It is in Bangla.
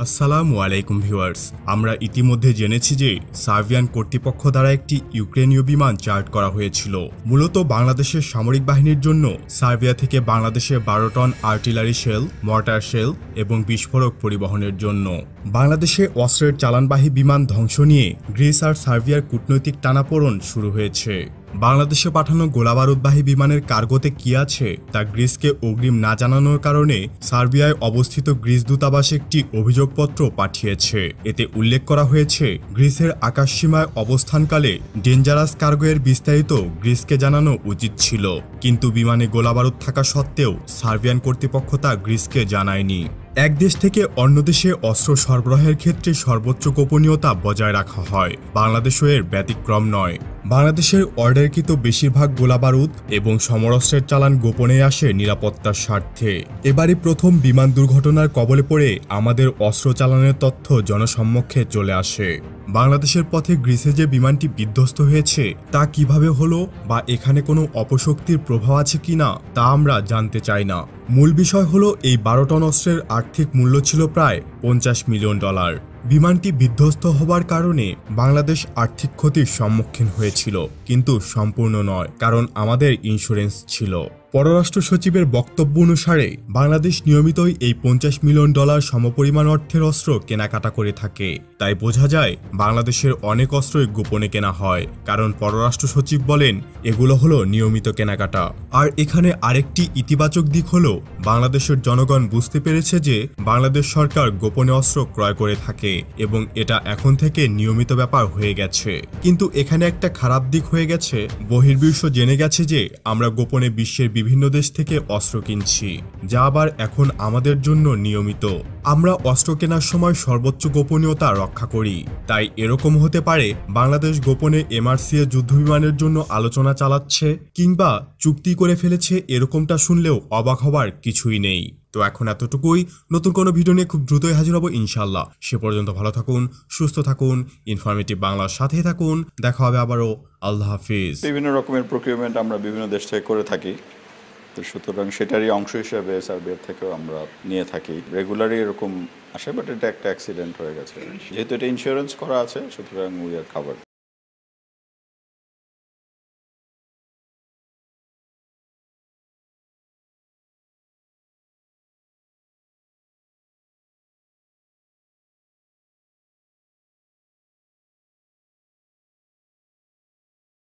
আসসালামু আলাইকুম ভিউয়ার্স, আমরা ইতিমধ্যে জেনেছি যে সার্বিয়ান কর্তৃপক্ষ দ্বারা একটি ইউক্রেনীয় বিমান চার্ট করা হয়েছিল মূলত বাংলাদেশের সামরিক বাহিনীর জন্য। সার্বিয়া থেকে বাংলাদেশে 12 ton artillery shell, mortar shell এবং বিস্ফোরক পরিবহনের জন্য। বাংলাদেশে অস্ত্রের চালানবাহী বিমান ধ্বংস নিয়ে গ্রিস আর সার্বিয়ার কূটনৈতিক টানাপোড়েন শুরু হয়েছে। বাংলাদেশে পাঠানো গোলাবারুদবাহী বিমানের কার্গোতে কি আছে তা গ্রিসকে অগ্রিম না জানানোর কারণে সার্বিয়ায় অবস্থিত গ্রিস দূতাবাস একটি অভিযোগপত্র পাঠিয়েছে। এতে উল্লেখ করা হয়েছে, গ্রিসের আকাশসীমায় অবস্থানকালে ডেঞ্জারাস কার্গো এর বিস্তারিত গ্রিসকে জানানো উচিত ছিল, কিন্তু বিমানে গোলাবারুদ থাকা সত্ত্বেও সার্বিয়ান কর্তৃপক্ষ তা গ্রিসকে জানায়নি। এক দেশ থেকে অন্য দেশে অস্ত্র সরবরাহের ক্ষেত্রে সর্বোচ্চ গোপনীয়তা বজায় রাখা হয়, বাংলাদেশও এর ব্যতিক্রম নয়। বাংলাদেশের অর্ডারকৃত বেশিরভাগ গোলাবারুদ এবং সমরাস্ত্রের চালান গোপনে আসে নিরাপত্তার স্বার্থে। এবারই প্রথম বিমান দুর্ঘটনার কবলে পড়ে আমাদের অস্ত্র চালানের তথ্য জনসম্মুখে চলে আসে। বাংলাদেশের পথে গ্রিসে যে বিমানটি বিধ্বস্ত হয়েছে তা কিভাবে হলো বা এখানে কোনো অপশক্তির প্রভাব আছে কিনা তা আমরা জানতে চাই না। মূল বিষয় হলো এই 12 টন অস্ত্রের আর্থিক মূল্য ছিল প্রায় $50 মিলিয়ন। বিমানটি বিধ্বস্ত হবার কারণে বাংলাদেশ আর্থিক ক্ষতির সম্মুখীন হয়েছিল, কিন্তু সম্পূর্ণ নয়, কারণ আমাদের ইন্স্যুরেন্স ছিল। পররাষ্ট্র সচিবের বক্তব্য অনুসারে বাংলাদেশ নিয়মিতই এই $50 মিলিয়ন সমপরিমাণ অর্থের অস্ত্র কেনাকাটা করে থাকে। তাই বোঝা যায় বাংলাদেশের অনেক অস্ত্রই গোপনে কেনা হয়, কারণ পররাষ্ট্র সচিব বলেন এগুলো হলো নিয়মিত কেনাকাটা। আর এখানে আরেকটি ইতিবাচক দিক হলো বাংলাদেশের জনগণ বুঝতে পেরেছে যে বাংলাদেশ সরকার গোপনে অস্ত্র ক্রয় করে থাকে এবং এটা এখন থেকে নিয়মিত ব্যাপার হয়ে গেছে। কিন্তু এখানে একটা খারাপ দিক হয়ে গেছে, বহির্বিশ্ব জেনে গেছে যে আমরা গোপনে বিশ্বের বিভিন্ন দেশ থেকে অস্ত্র কিনছি, যা আবার এখন আমাদের জন্য নিয়মিত। আমরা অস্ত্র কেনার সময় সর্বোচ্চ গোপনীয়তা রক্ষা করি, তাই এরকম হতে পারে বাংলাদেশ গোপনে MRCA যুদ্ধবিমানের জন্য আলোচনা চালাচ্ছে কিংবা চুক্তি করে ফেলেছে, এরকমটা শুনলেও অবাক হবার কিছুই নেই। তো এখন এতটুকুই, নতুন কোনো ভিডিও নিয়ে খুব দ্রুতই হাজির হব ইনশাল্লাহ। সে পর্যন্ত ভালো থাকুন, সুস্থ থাকুন, ইনফরমেটিভ বাংলার সাথেই থাকুন। দেখা হবে আবারও। আল্লাহ হাফিজ। বিভিন্ন রকমের প্রকিউরমেন্ট আমরা বিভিন্ন দেশ থেকে করে থাকি, তো সুতরাং সেটারই অংশ হিসেবে সার্বিয়ার থেকেও আমরা নিয়ে থাকি। রেগুলারই এরকম আসে, বাট এটা একটা অ্যাক্সিডেন্ট হয়ে গেছে। যেহেতু এটা ইন্স্যুরেন্স করা আছে, সুতরাং উই আর কাভার্ড।